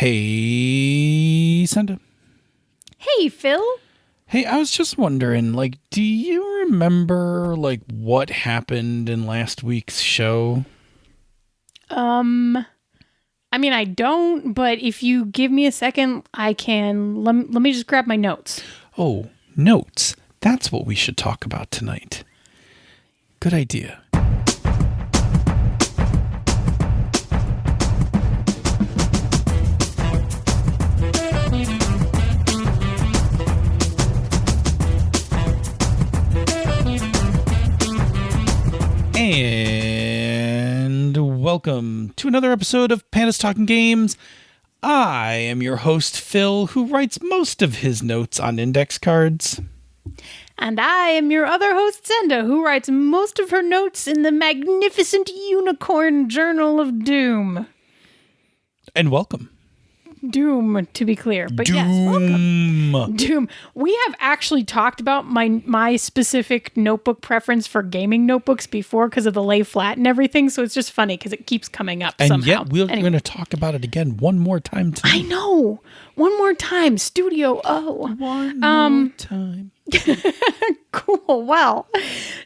Hey, Senda. Hey, Phil. Hey, I was just wondering, do you remember, what happened in last week's show? I don't, but if you give me a second, I can. Let me just grab my notes. Oh, notes. That's what we should talk about tonight. Good idea. And welcome to another episode of Panda's Talking Games. I am your host, Phil, who writes most of his notes on index cards. And I am your other host, Senda, who writes most of her notes in the magnificent Unicorn Journal of Doom. And welcome. Doom, to be clear. But Doom. Yes, welcome. Doom. We have actually talked about my specific notebook preference for gaming notebooks before because of the lay flat and everything, so it's just funny because it keeps coming up and somehow. Yet we're going to talk about it again one more time tonight. I know. One more time. Studio O. One more time. Cool. Well,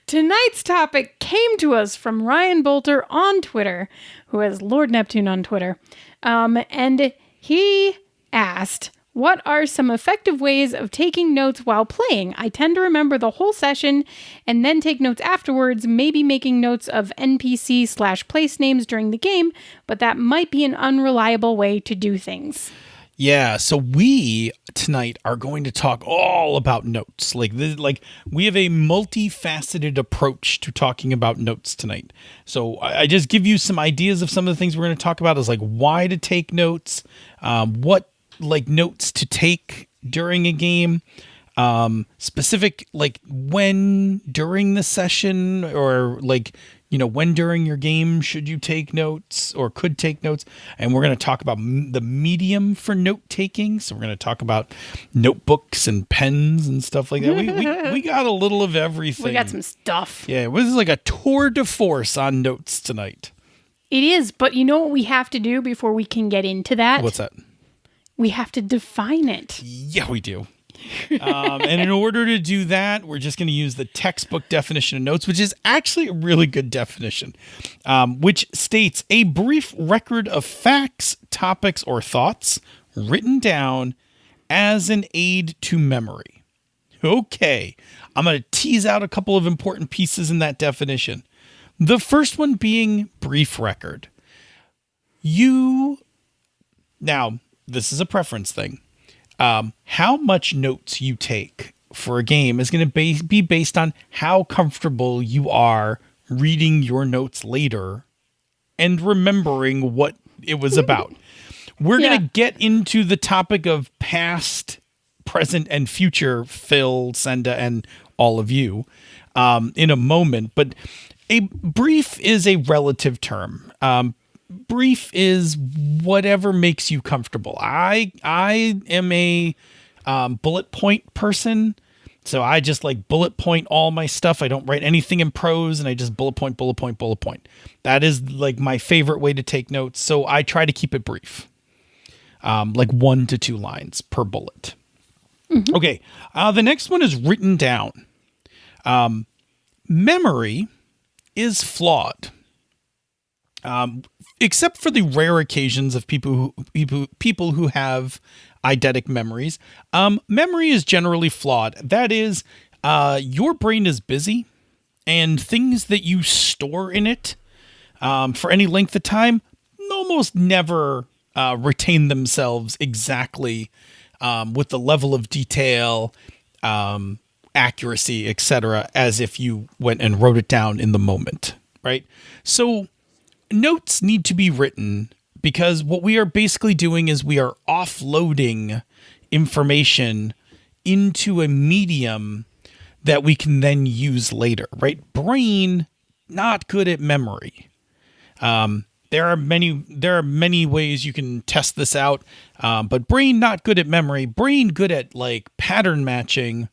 tonight's topic came to us from Ryan Bolter on Twitter, who has Lord Neptune on Twitter. And he asked, what are some effective ways of taking notes while playing? I tend to remember the whole session and then take notes afterwards, maybe making notes of NPC/place names during the game, but that might be an unreliable way to do things. Yeah, so we tonight are going to talk all about notes. We have a multifaceted approach to talking about notes tonight. So I just give you some ideas of some of the things we're going to talk about is why to take notes, what notes to take during a game, specific when during the session or when during your game should you take notes or could take notes. And we're going to talk about the medium for note taking. So we're going to talk about notebooks and pens and stuff like that. We got a little of everything. We got some stuff. Yeah, it was like a tour de force on notes tonight. It is, but you know what we have to do before we can get into that? What's that? We have to define it. Yeah, we do. And in order to do that, we're just going to use the textbook definition of notes, which is actually a really good definition, which states a brief record of facts, topics, or thoughts written down as an aid to memory. Okay, I'm going to tease out a couple of important pieces in that definition. The first one being brief record. Now, this is a preference thing. How much notes you take for a game is going to be based on how comfortable you are reading your notes later and remembering what it was about. We're going to get into the topic of past, present, and future, Phil, Senda, and all of you in a moment. But a brief is a relative term. Brief is whatever makes you comfortable. I am a bullet point person, so I just bullet point all my stuff. I don't write anything in prose, and I just bullet point, bullet point, bullet point. That is my favorite way to take notes, so I try to keep it brief, 1 to 2 lines per bullet. Mm-hmm. Okay, the next one is written down. Memory is flawed. Except for the rare occasions of people who have eidetic memories, memory is generally flawed. That is, your brain is busy, and things that you store in it for any length of time almost never retain themselves exactly with the level of detail, accuracy, etc., as if you went and wrote it down in the moment, right? So notes need to be written because what we are basically doing is we are offloading information into a medium that we can then use later, right? Brain, not good at memory. There are many ways you can test this out, but brain not good at memory. Brain good at pattern matching,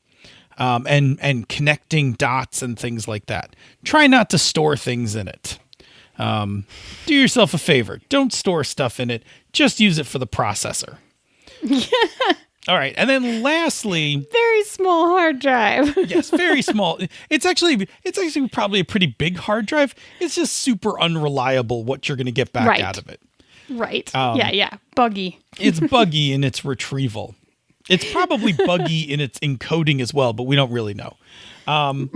and connecting dots and things like that. Try not to store things in it. Do yourself a favor. Don't store stuff in it. Just use it for the processor. All right. And then lastly, very small hard drive. yes, very small. It's actually probably a pretty big hard drive. It's just super unreliable what you're going to get back out of it. Right. Yeah. Buggy. It's buggy in its retrieval. It's probably buggy in its encoding as well, but we don't really know. And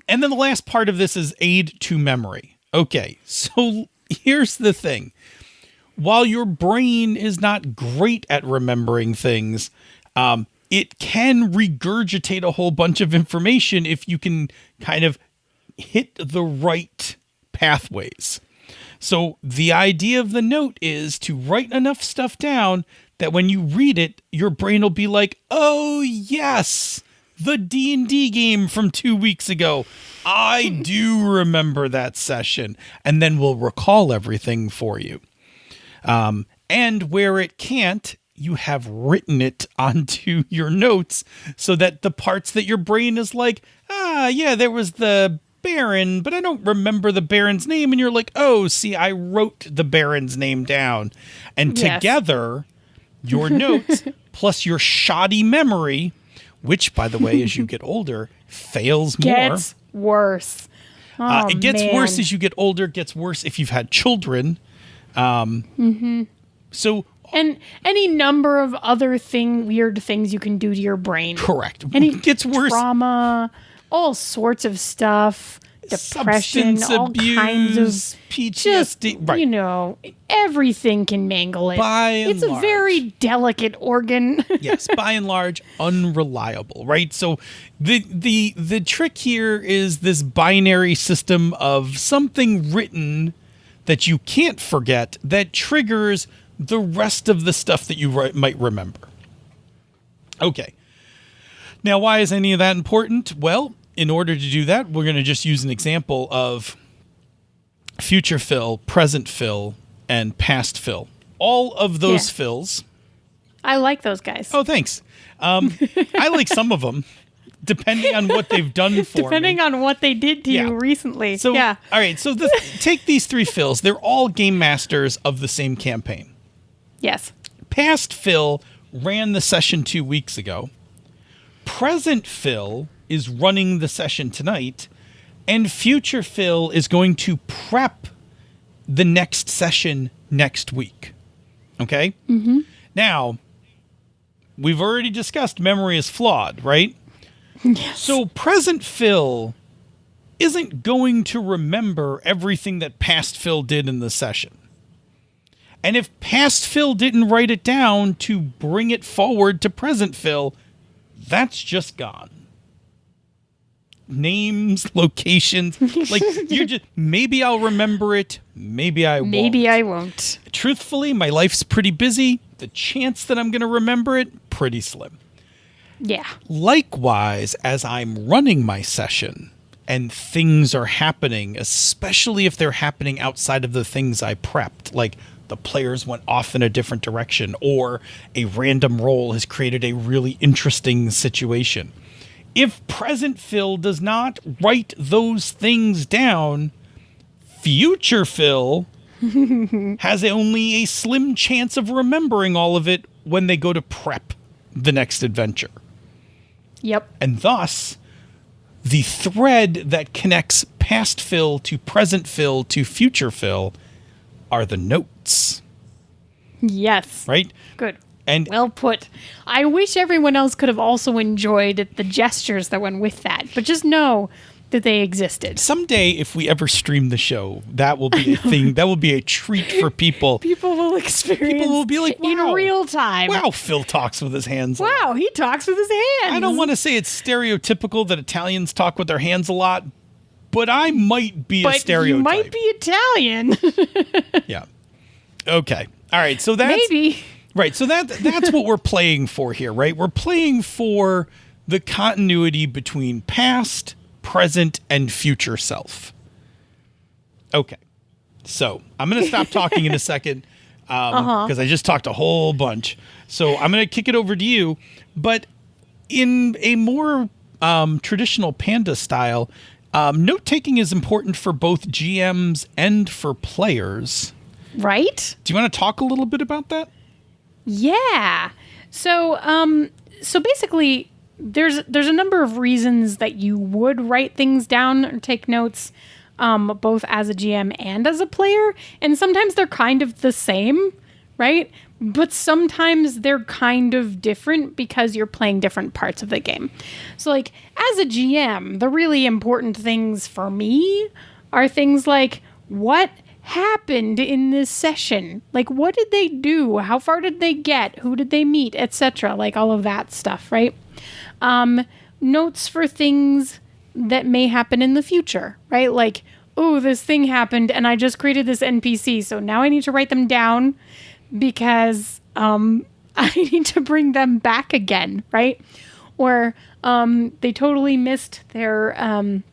then the last part of this is aid to memory. Okay, so here's the thing. While your brain is not great at remembering things, it can regurgitate a whole bunch of information if you can kind of hit the right pathways. So the idea of the note is to write enough stuff down that when you read it, your brain will be like, oh, yes, the D&D game from 2 weeks ago. I do remember that session. And then we'll recall everything for you. And where it can't, you have written it onto your notes so that the parts that your brain is like, yeah, there was the Baron, but I don't remember the Baron's name. And you're like, oh, see, I wrote the Baron's name down. And together, your notes plus your shoddy memory, which, by the way, as you get older, fails more. Gets worse. It gets worse as you get older. It gets worse if you've had children. So, and any number of other weird things you can do to your brain. Correct. It gets worse. Trauma, all sorts of stuff, depression, Substance all abuse, kinds of PTSD. Right. Everything can mangle it. It's a very delicate organ. Yes, by and large, unreliable. Right. So the trick here is this binary system of something written that you can't forget that triggers the rest of the stuff that you might remember. Okay. Now, why is any of that important? Well, in order to do that, we're going to just use an example of future fill, present fill, and past fill. All of those fills. I like those guys. Oh, thanks. I like some of them. Depending on what they've done for Depending me. on what they did to you recently. So, all right. So take these three fills. They're all game masters of the same campaign. Yes. Past Phil ran the session 2 weeks ago. Present Phil is running the session tonight. And future Phil is going to prep the next session next week. Okay? Mm-hmm. Now, we've already discussed memory is flawed, right? Yes. So present Phil isn't going to remember everything that past Phil did in the session. And if past Phil didn't write it down to bring it forward to present Phil, that's just gone. Names, locations, like you're just, maybe I'll remember it, maybe I won't. Maybe I won't. Truthfully, my life's pretty busy. The chance that I'm going to remember it, pretty slim. Yeah. Likewise, as I'm running my session and things are happening, especially if they're happening outside of the things I prepped, like the players went off in a different direction or a random roll has created a really interesting situation. If present Phil does not write those things down, future Phil has only a slim chance of remembering all of it when they go to prep the next adventure. Yep. And thus, the thread that connects past Phil to present Phil to future Phil are the notes. Yes. Right? Good. And well put. I wish everyone else could have also enjoyed the gestures that went with that, but just know that they existed. Someday, if we ever stream the show, that will be a thing. That will be a treat for people. People will experience. People will be like, wow, in real time. Wow, Phil talks with his hands. Wow, he talks with his hands. I don't want to say it's stereotypical that Italians talk with their hands a lot, but I might be a stereotype. You might be Italian. Yeah. Okay. All right. So that's maybe. Right. So that's what we're playing for here, right? We're playing for the continuity between past, present, and future self. Okay. So I'm going to stop talking in a second because I just talked a whole bunch. So I'm going to kick it over to you. But in a more traditional Panda style, Note taking is important for both GMs and for players. Right? Do you want to talk a little bit about that? Yeah. So basically, there's a number of reasons that you would write things down or take notes, both as a GM and as a player. And sometimes they're kind of the same, right? But sometimes they're kind of different because you're playing different parts of the game. So like as a GM, the really important things for me are things like what happened in this session? Like what did they do? How far did they get? Who did they meet? Etc. Like all of that stuff, right? Notes for things that may happen in the future, right? Like, oh, this thing happened and I just created this NPC. So now I need to write them down because I need to bring them back again, right? Or they totally missed their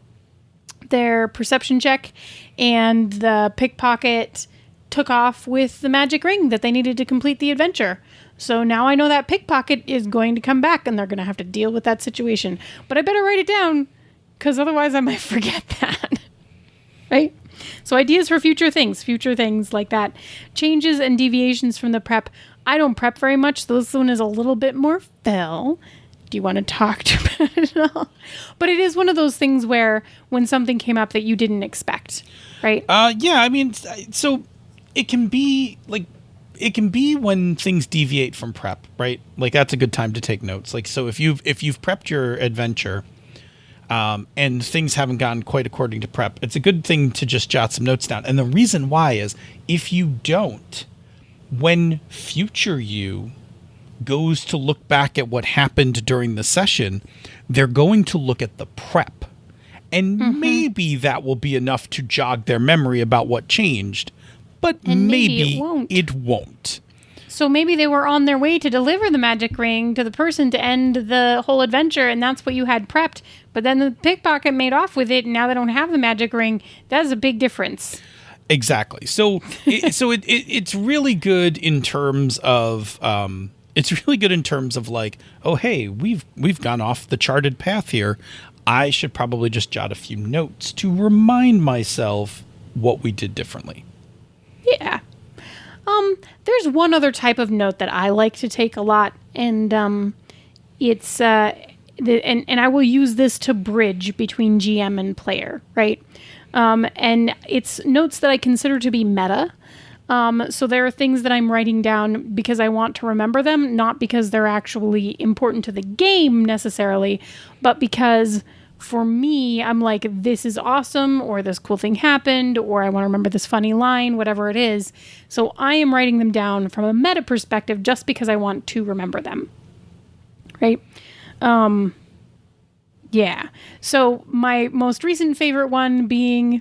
perception check and the pickpocket took off with the magic ring that they needed to complete the adventure. So now I know that pickpocket is going to come back and they're going to have to deal with that situation. But I better write it down because otherwise I might forget that. Right? So ideas for future things like that. Changes and deviations from the prep. I don't prep very much. So this one is a little bit more Phil. Do you want to talk to it at all? But it is one of those things where when something came up that you didn't expect, right? Yeah, I mean, so it can be when things deviate from prep, right? Like that's a good time to take notes. Like, so if you've prepped your adventure, and things haven't gone quite according to prep, it's a good thing to just jot some notes down. And the reason why is if you don't, when future you goes to look back at what happened during the session, they're going to look at the prep. And maybe that will be enough to jog their memory about what changed. But and maybe it won't. So maybe they were on their way to deliver the magic ring to the person to end the whole adventure, and that's what you had prepped. But then the pickpocket made off with it, and now they don't have the magic ring. That is a big difference. Exactly. So, it's really good in terms of like, oh hey, we've gone off the charted path here. I should probably just jot a few notes to remind myself what we did differently. Yeah. There's one other type of note that I like to take a lot, and it's and I will use this to bridge between GM and player, right? And it's notes that I consider to be meta. So there are things that I'm writing down because I want to remember them, not because they're actually important to the game necessarily, but because for me, I'm like, this is awesome, or this cool thing happened, or I want to remember this funny line, whatever it is. So I am writing them down from a meta perspective just because I want to remember them. Right? Yeah. So my most recent favorite one being,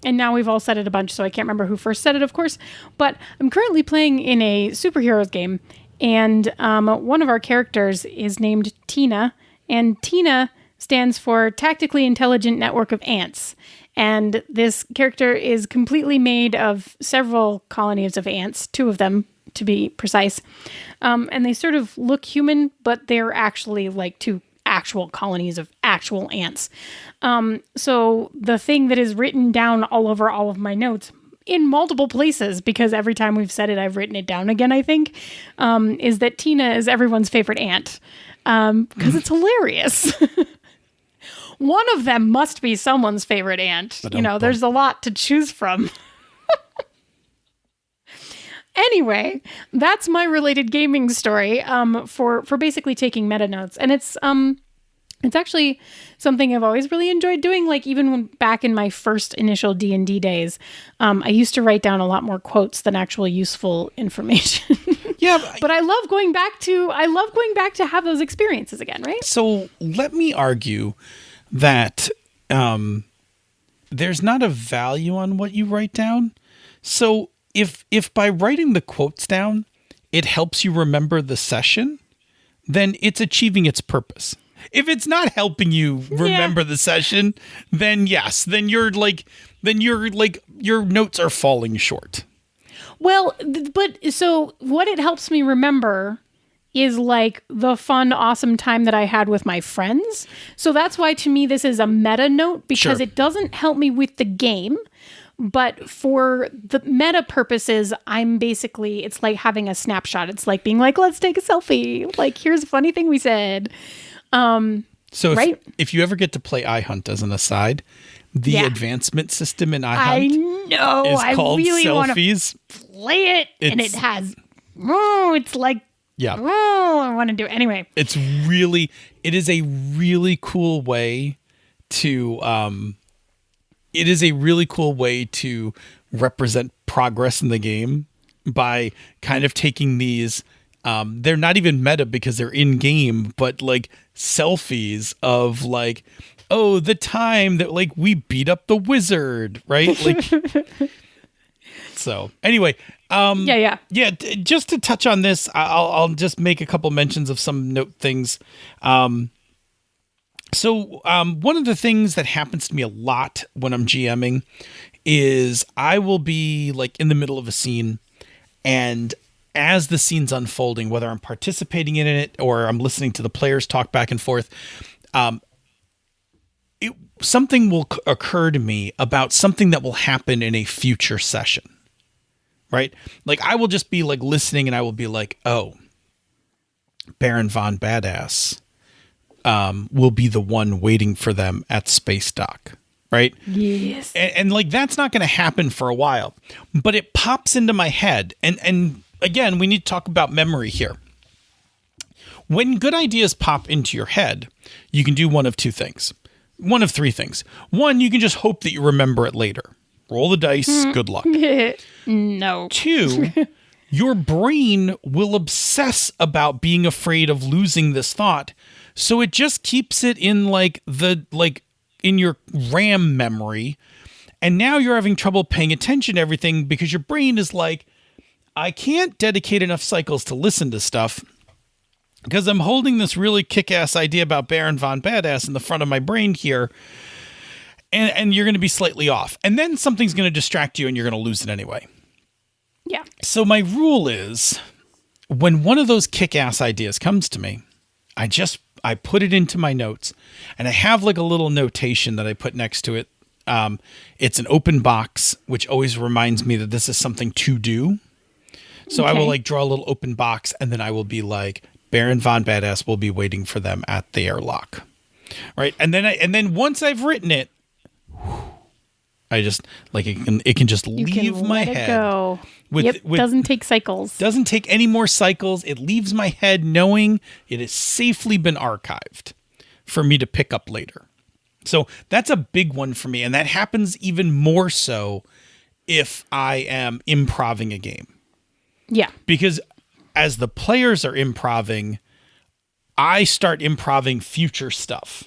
and now we've all said it a bunch, so I can't remember who first said it, of course, but I'm currently playing in a superheroes game, and one of our characters is named Tina, and Tina stands for Tactically Intelligent Network of Ants. And this character is completely made of several colonies of ants, 2 of them to be precise. And they sort of look human, but they're actually like 2 actual colonies of actual ants. So the thing that is written down all over all of my notes in multiple places, because every time we've said it, I've written it down again, I think, is that Tina is everyone's favorite ant. Because it's hilarious. One of them must be someone's favorite ant. There's a lot to choose from. Anyway, that's my related gaming story for basically taking meta notes. And it's actually something I've always really enjoyed doing. Like even when back in my first initial D&D days, I used to write down a lot more quotes than actual useful information. Yeah, but I love going back to have those experiences again, right? So let me argue that there's not a value on what you write down. So if by writing the quotes down, it helps you remember the session, then it's achieving its purpose. If it's not helping you remember the session, then yes, then your notes are falling short. Well, but so what it helps me remember is like the fun, awesome time that I had with my friends. So that's why to me this is a meta note, because Sure. it doesn't help me with the game. But for the meta purposes, I'm basically, it's like having a snapshot. It's like being like, let's take a selfie. Like, here's a funny thing we said. So Right? if you ever get to play iHunt as an aside, the Yeah. advancement system in I iHunt know. is I called really want to selfies. play it. And it It's- has, it's like, Yeah. I want to do it. Anyway. It is a really cool way to represent progress in the game by kind of taking these they're not even meta because they're in game, but like selfies of like, oh, the time that like we beat up the wizard, right? Like so anyway, Yeah. just to touch on this, I'll just make a couple mentions of some note things. So one of the things that happens to me a lot when I'm GMing is I will be like in the middle of a scene, and as the scene's unfolding, whether I'm participating in it or I'm listening to the players talk back and forth, something will occur to me about something that will happen in a future session. Right? Like I will just be like listening and I will be like, oh, Baron Von Badass will be the one waiting for them at Space Dock. Right? Yes. And like, that's not going to happen for a while, but it pops into my head. And again, we need to talk about memory here. When good ideas pop into your head, you can do one of two things. One of three things. One, you can just hope that you remember it later. Roll the dice. Good luck. No. Two, your brain will obsess about being afraid of losing this thought. So it just keeps it in in your RAM memory. And now you're having trouble paying attention to everything because your brain is like, I can't dedicate enough cycles to listen to stuff because I'm holding this really kick-ass idea about Baron Von Badass in the front of my brain here. And you're going to be slightly off. And then something's going to distract you and you're going to lose it anyway. Yeah. So my rule is when one of those kick-ass ideas comes to me, I put it into my notes and I have like a little notation that I put next to it. It's an open box, which always reminds me that this is something to do. So I will like draw a little open box and then I will be like, Baron Von Badass will be waiting for them at the airlock. Right. And then once I've written it, I just like it can just leave my head. Go. Doesn't take cycles. Doesn't take any more cycles. It leaves my head knowing it has safely been archived for me to pick up later. So that's a big one for me. And that happens even more so if I am improving a game. Yeah. Because as the players are improving, I start improving future stuff.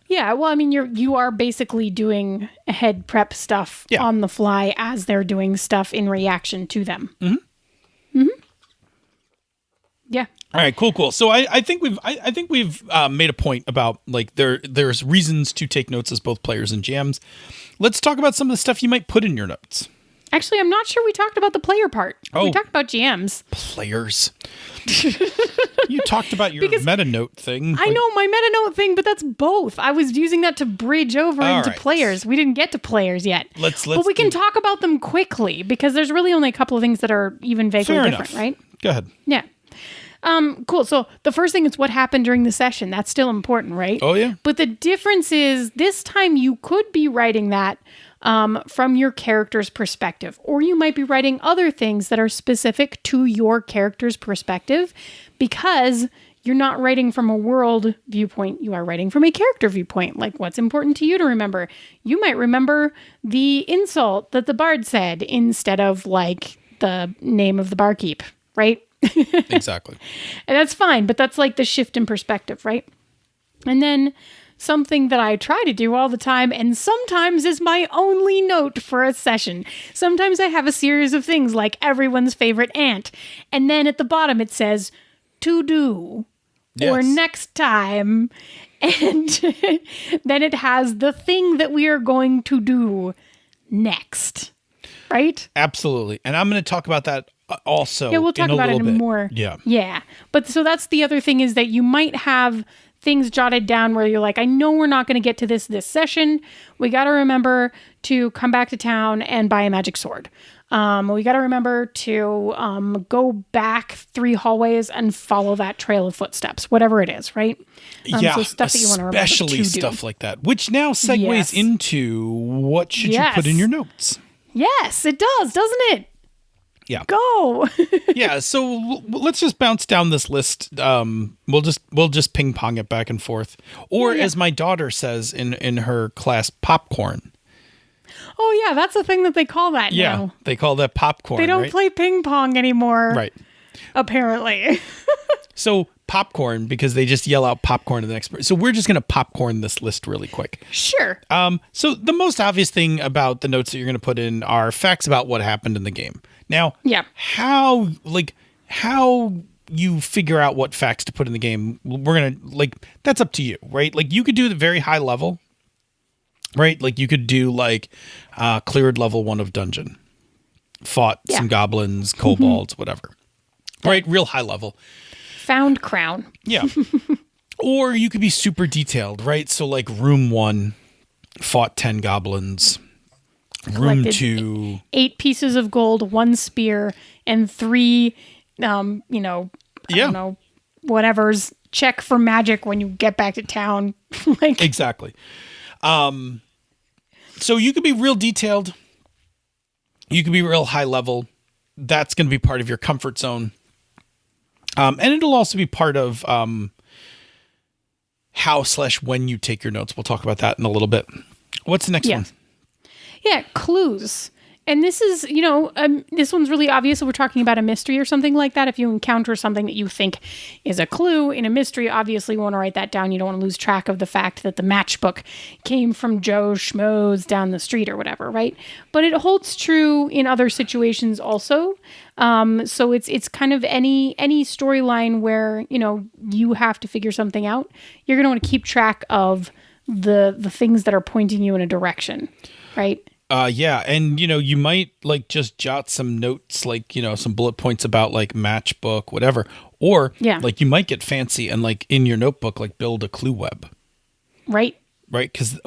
Yeah, well, I mean, you are basically doing head prep stuff on the fly as they're doing stuff in reaction to them. Mm-hmm. Mm-hmm. Yeah. All right, cool. So I think we've made a point about like there's reasons to take notes as both players and GMs. Let's talk about some of the stuff you might put in your notes. Actually, I'm not sure we talked about the player part. Oh. We talked about GMs. Players. You talked about your meta note thing. I know my meta note thing, but that's both. I was using that to bridge over into players. We didn't get to players yet. But we can talk about them quickly because there's really only a couple of things that are even vaguely different, right? Go ahead. Yeah. Cool. So the first thing is what happened during the session. That's still important, right? Oh, yeah. But the difference is this time you could be writing that from your character's perspective, or you might be writing other things that are specific to your character's perspective because you're not writing from a world viewpoint. You are writing from a character viewpoint. Like what's important to you to remember. You might remember the insult that the bard said instead of like the name of the barkeep, right? Exactly. And that's fine, but that's like the shift in perspective, right? And then something that I try to do all the time, and sometimes is my only note for a session. Sometimes I have a series of things like everyone's favorite ant, and then at the bottom it says, to do, or next time, and then it has the thing that we are going to do next, right? Absolutely. And I'm going to talk about that Also, Yeah, we'll talk in a about it little in bit. more. Yeah. Yeah. But so that's the other thing, is that you might have things jotted down where you're like, I know we're not going to get to this session. We got to remember to come back to town and buy a magic sword. We got to remember to go back 3 hallways and follow that trail of footsteps, whatever it is, right? Yeah, so stuff that you want to remember especially to stuff do. like that, which now segues Yes. into what should you put in Yes. your notes? Yes, it does, doesn't it? Yeah. Go. Yeah, so let's just bounce down this list. We'll just ping pong it back and forth, or Yeah. as my daughter says in her class, popcorn. Oh, yeah, that's the thing that they call that Yeah, now. they call that popcorn. They don't right? play ping pong anymore. Right. Apparently. So popcorn, because they just yell out popcorn to the next person. So we're just gonna popcorn this list really quick. Sure. So the most obvious thing about the notes that you're gonna put in are facts about what happened in the game. Now, Yeah. how you figure out what facts to put in the game, we're gonna that's up to you, right? Like you could do the very high level, right? Like you could do cleared level 1 of dungeon, fought some goblins, kobolds, whatever, right? Real high level. Found crown. Yeah. Or you could be super detailed, right? So like room 1 fought 10 goblins. Room Collected 2, 8 pieces of gold, 1 spear, and 3, I don't know, whatever's check for magic when you get back to town. exactly. So you could be real detailed. You could be real high level. That's going to be part of your comfort zone. And it'll also be part of how/when you take your notes. We'll talk about that in a little bit. What's the next one? Yeah, clues. And this is, this one's really obvious. So we're talking about a mystery or something like that. If you encounter something that you think is a clue in a mystery, obviously you want to write that down. You don't want to lose track of the fact that the matchbook came from Joe Schmoes down the street or whatever, right? But it holds true in other situations also. So it's kind of any storyline where, you have to figure something out. You're going to want to keep track of the things that are pointing you in a direction, right? Yeah, and you might just jot some notes, some bullet points about matchbook, whatever, or you might get fancy and in your notebook build a clue web, right? Because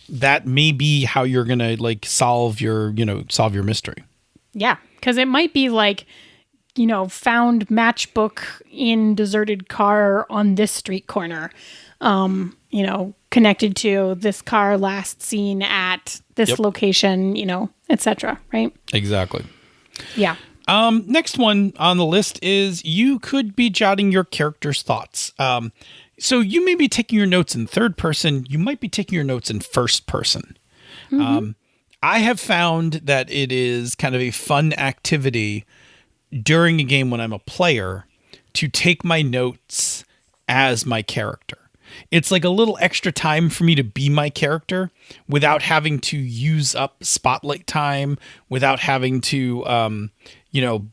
that may be how you're gonna solve your mystery. Yeah, because it might be found matchbook in deserted car on this street corner, connected to this car last seen at this location, etc. Right? Exactly. Yeah. Next one on the list is you could be jotting your character's thoughts. So you may be taking your notes in third person. You might be taking your notes in first person. Mm-hmm. I have found that it is kind of a fun activity during a game when I'm a player to take my notes as my character. It's like a little extra time for me to be my character without having to use up spotlight time, without having to,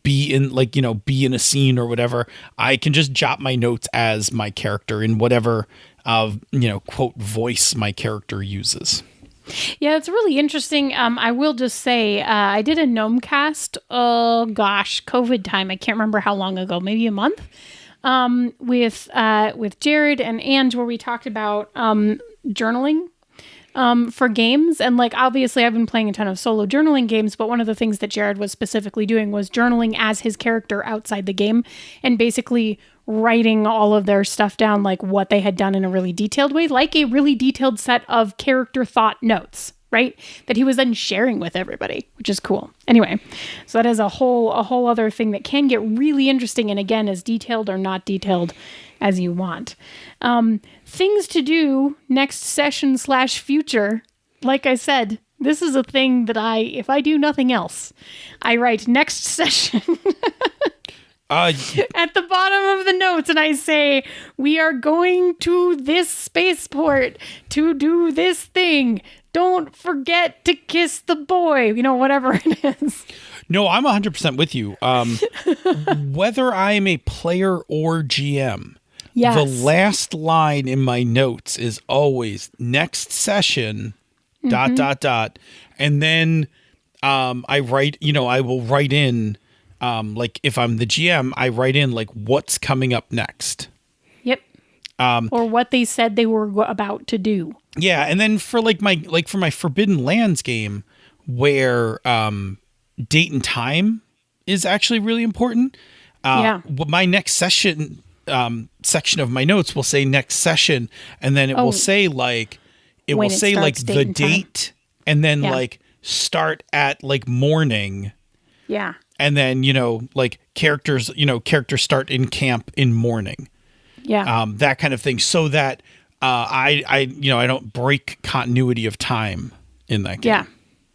be in a scene or whatever. I can just jot my notes as my character in whatever, quote, voice my character uses. Yeah, it's really interesting. I will just say, I did a gnome cast. Oh gosh, COVID time. I can't remember how long ago, maybe a month. With Jared and Ange, where we talked about journaling for games. And obviously I've been playing a ton of solo journaling games, but one of the things that Jared was specifically doing was journaling as his character outside the game and basically writing all of their stuff down, what they had done in a really detailed way, like a really detailed set of character thought notes, right? That he was then sharing with everybody, which is cool. Anyway, so that is a whole other thing that can get really interesting. And again, as detailed or not detailed as you want. Things to do next session / future. Like I said, this is a thing that if I do nothing else, I write next session at the bottom of the notes, and I say, we are going to this spaceport to do this thing. Don't forget to kiss the boy, whatever it is. No, I'm 100% with you. Whether I am a player or GM, yes. The last line in my notes is always next session, ... And then I write, I will write in like if I'm the GM, I write in like what's coming up next. Yep. Or what they said they were about to do. Yeah, and then for my Forbidden Lands game, where date and time is actually really important. My next session section of my notes will say next session, and then it will say like the date, and then like start at like morning. Yeah. And then like characters start in camp in morning. Yeah. That kind of thing, so that I don't break continuity of time in that game. Yeah.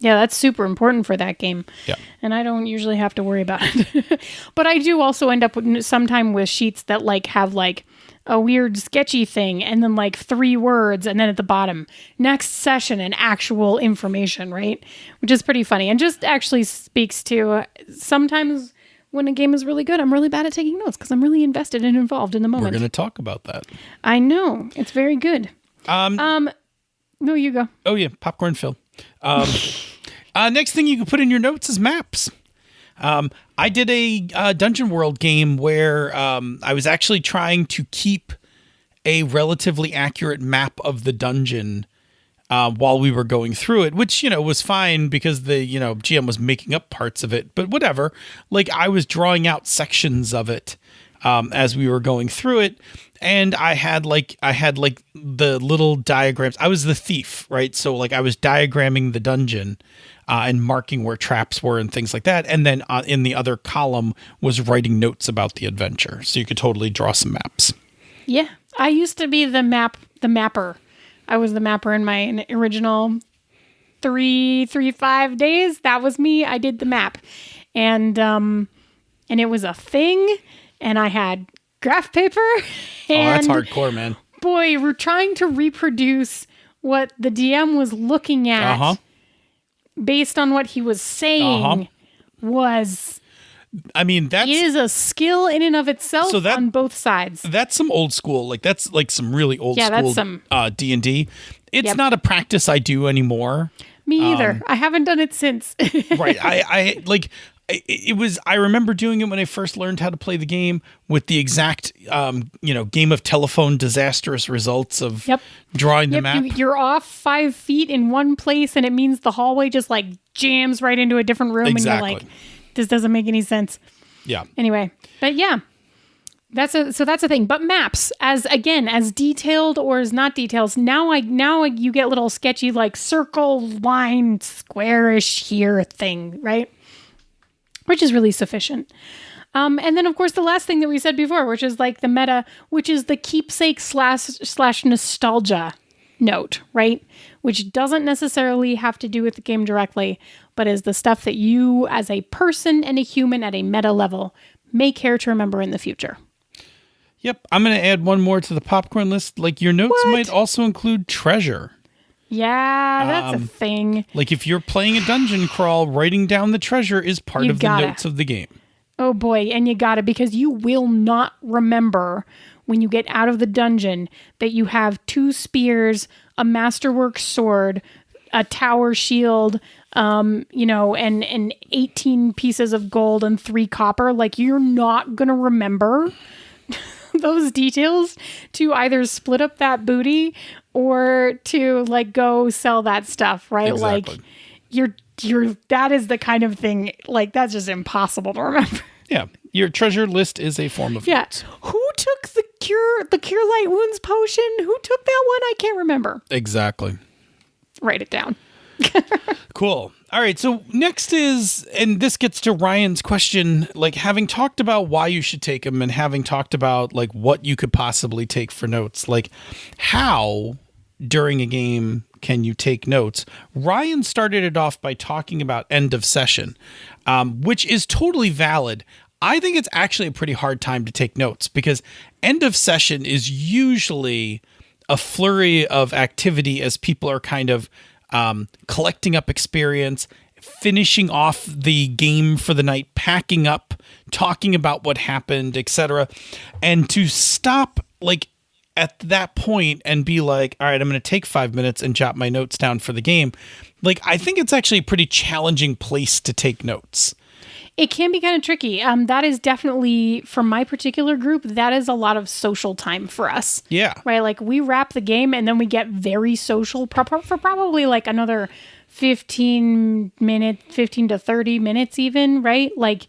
Yeah, that's super important for that game. Yeah. And I don't usually have to worry about it. But I do also end up sometime with sheets that like have like a weird sketchy thing and then like 3 words and then at the bottom, next session and actual information, right? Which is pretty funny and just actually speaks to sometimes when a game is really good, I'm really bad at taking notes because I'm really invested and involved in the moment. We're going to talk about that. I know. It's very good. No, you go. Oh, yeah. Popcorn Phil. Next thing you can put in your notes is maps. I did a Dungeon World game where I was actually trying to keep a relatively accurate map of the dungeon while we were going through it, which, was fine because the, GM was making up parts of it, but whatever. Like I was drawing out sections of it as we were going through it. And I had the little diagrams. I was the thief, right? So like I was diagramming the dungeon and marking where traps were and things like that. And then in the other column was writing notes about the adventure. So you could totally draw some maps. Yeah. I used to be the mapper. I was the mapper in my original 3-5 days. That was me. I did the map. And it was a thing. And I had graph paper. And that's hardcore, man. Boy, we're trying to reproduce what the DM was looking at based on what he was saying was... I mean, it is a skill in and of itself on both sides. That's some old school, like that's like some really old school that's some D&D. It's not a practice I do anymore. Me either. I haven't done it since. Right. I remember doing it when I first learned how to play the game with the exact, game of telephone disastrous results of drawing the map. You're off 5 feet in one place and it means the hallway just like jams right into a different room. Exactly. And you're like, this doesn't make any sense. Yeah. Anyway, but yeah, that's a thing. But maps, as detailed or as not detailed, now you get little sketchy like circle, line, squarish here thing, right? Which is really sufficient. And then of course the last thing that we said before, which is like the meta, which is the keepsake slash nostalgia note, right? Which doesn't necessarily have to do with the game directly, but is the stuff that you as a person and a human at a meta level may care to remember in the future. Yep. I'm going to add one more to the popcorn list. Like your notes might also include treasure. Yeah, that's a thing. Like if you're playing a dungeon crawl, writing down the treasure is part of the notes of the game. Oh boy, and you got it because you will not remember when you get out of the dungeon that you have 2 spears, a masterwork sword, a tower shield, and 18 pieces of gold and 3 copper. Like you're not going to remember those details to either split up that booty or to like go sell that stuff, right? Exactly. Like you're that is the kind of thing like that's just impossible to remember. Yeah. Your treasure list is a form of notes. Who took the cure light wounds potion? Who took that one? I can't remember. Exactly. Write it down. Cool. All right. So next is, and this gets to Ryan's question, like having talked about why you should take them and having talked about like what you could possibly take for notes, like how during a game can you take notes? Ryan started it off by talking about end of session, which is totally valid. I think it's actually a pretty hard time to take notes because end of session is usually a flurry of activity as people are kind of collecting up experience, finishing off the game for the night, packing up, talking about what happened, etc. And to stop like at that point and be like, all right, I'm going to take 5 minutes and jot my notes down for the game. Like, I think it's actually a pretty challenging place to take notes. It can be kind of tricky. That is definitely, for my particular group, that is a lot of social time for us. Yeah. Right? Like, we wrap the game and then we get very social for probably like another 15 to 30 minutes even, right? Like,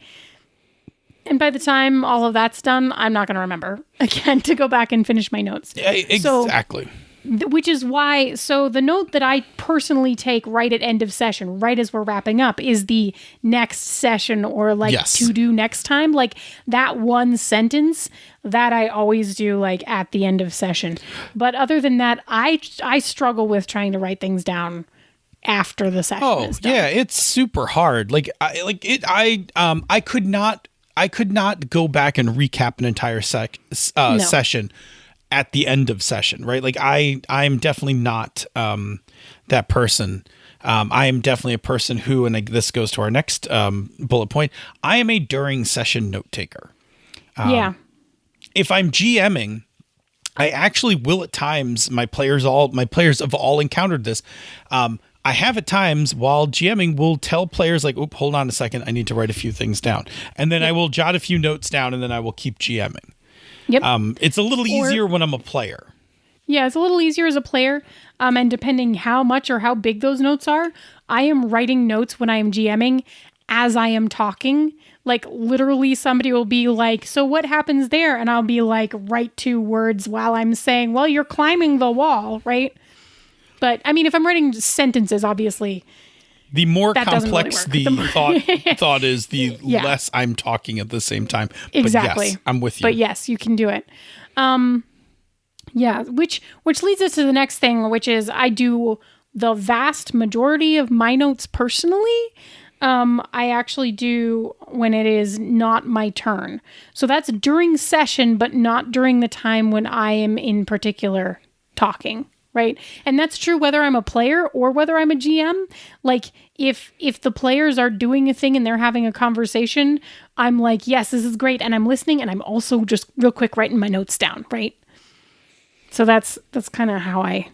and by the time all of that's done, I'm not going to remember again to go back and finish my notes. Yeah, exactly. Which is why, so the note that I personally take right at end of session, right as we're wrapping up, is the next session or like to do next time. Like that one sentence that I always do like at the end of session. But other than that, I struggle with trying to write things down after the session is done. Yeah, it's super hard. I could not go back and recap an entire session at the end of session, right? Like I'm definitely not that person. I am definitely a person who, and this goes to our next bullet point, I am a during session note taker. If I'm GMing, I actually will at times, my players have all encountered this. I have at times while GMing will tell players like, "Oop, hold on a second, I need to write a few things down." And then I will jot a few notes down and then I will keep GMing. Yep. It's a little easier when I'm a player. Yeah, it's a little easier as a player. And depending how much or how big those notes are, I am writing notes when I am GMing as I am talking. Like literally somebody will be like, "So what happens there?" And I'll be like, write 2 words while I'm saying, "Well, you're climbing the wall," right? But I mean, if I'm writing sentences, obviously, the more complex really the thought is, the less I'm talking at the same time. Exactly. But yes, I'm with you. But yes, you can do it. Which leads us to the next thing, which is I do the vast majority of my notes personally. I actually do when it is not my turn. So that's during session, but not during the time when I am in particular talking. Right. And that's true whether I'm a player or whether I'm a GM. Like if the players are doing a thing and they're having a conversation, I'm like, yes, this is great. And I'm listening and I'm also just real quick writing my notes down. Right. So that's kind of how I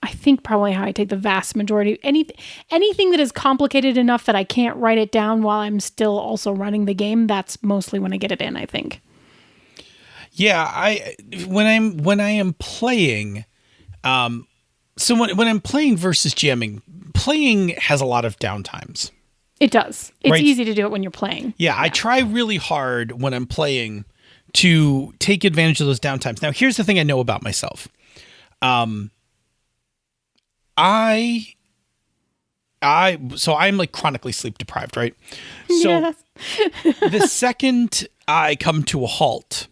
think probably how I take the vast majority. Anything that is complicated enough that I can't write it down while I'm still also running the game, that's mostly when I get it in, I think. Yeah. When I am playing, so when I'm playing versus GMing, playing has a lot of downtimes. It does. It's easy to do it when you're playing. Yeah, I try really hard when I'm playing to take advantage of those downtimes. Now, here's the thing I know about myself. So I'm like chronically sleep deprived, right? So the second I come to a halt,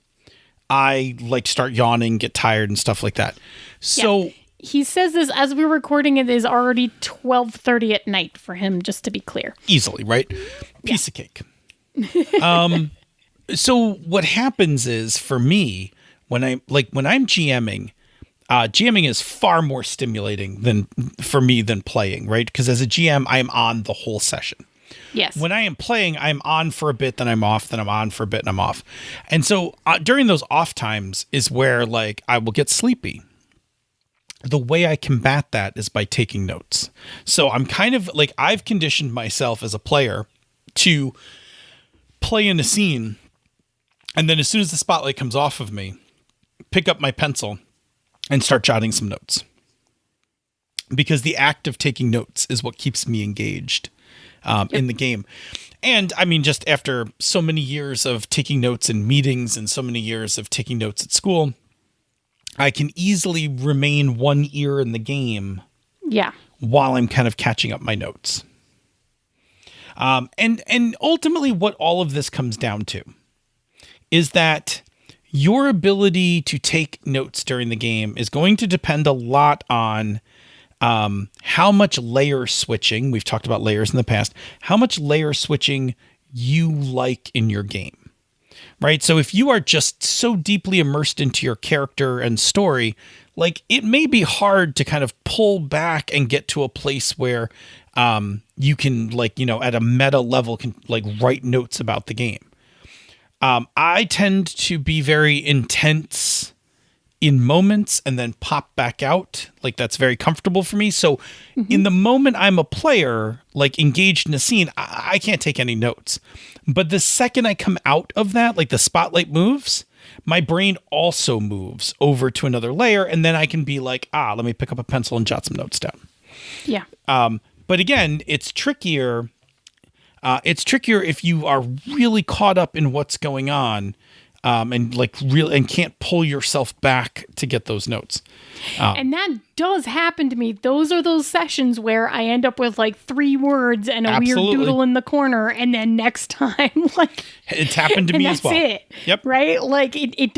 I like start yawning, get tired and stuff like that. So he says this as we're recording. It is already 12:30 at night for him, just to be clear. Easily, right? Piece of cake. So what happens is for me, when I'm GMing, GMing is far more stimulating than playing, right? Because as a GM, I am on the whole session. Yes. When I am playing, I'm on for a bit, then I'm off, then I'm on for a bit, and I'm off. And so during those off times is where like I will get sleepy. The way I combat that is by taking notes. So I'm kind of like, I've conditioned myself as a player to play in a scene, and then as soon as the spotlight comes off of me, pick up my pencil and start jotting some notes. Because the act of taking notes is what keeps me engaged in the game. And I mean, just after so many years of taking notes in meetings and so many years of taking notes at school, I can easily remain one ear in the game while I'm kind of catching up my notes. And ultimately what all of this comes down to is that your ability to take notes during the game is going to depend a lot on how much layer switching, we've talked about layers in the past, how much layer switching you like in your game. Right. So if you are just so deeply immersed into your character and story, like it may be hard to kind of pull back and get to a place where you can like, you know, at a meta level can like write notes about the game. I tend to be very intense in moments and then pop back out. Like that's very comfortable for me. So in the moment I'm a player, like engaged in a scene, I can't take any notes. But the second I come out of that, like the spotlight moves, my brain also moves over to another layer. And then I can be like, let me pick up a pencil and jot some notes down. Yeah. But again, it's trickier. It's trickier if you are really caught up in what's going on, and can't pull yourself back to get those notes. And that does happen to me. Those are those sessions where I end up with like 3 words and a weird doodle in the corner, and then next time, like it's happened to me as well. That's it. Yep. Right? Like it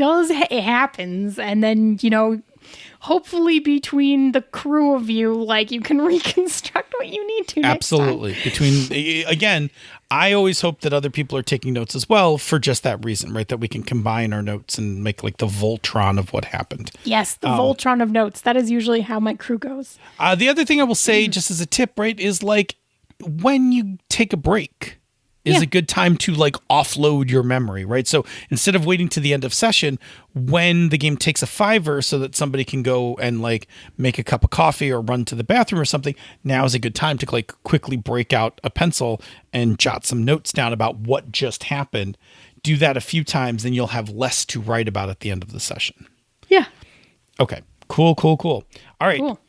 happens, and then hopefully between the crew of you, like you can reconstruct what you need to. Absolutely. Again, I always hope that other people are taking notes as well for just that reason, right? That we can combine our notes and make like the Voltron of what happened. Yes, the Voltron of notes. That is usually how my crew goes. The other thing I will say, just as a tip, right, is like when you take a break is a good time to like offload your memory, right? So instead of waiting to the end of session, when the game takes a 5 so that somebody can go and like make a cup of coffee or run to the bathroom or something, now is a good time to like quickly break out a pencil and jot some notes down about what just happened. Do that a few times, then you'll have less to write about at the end of the session. Yeah. Okay. Cool. All right. Cool.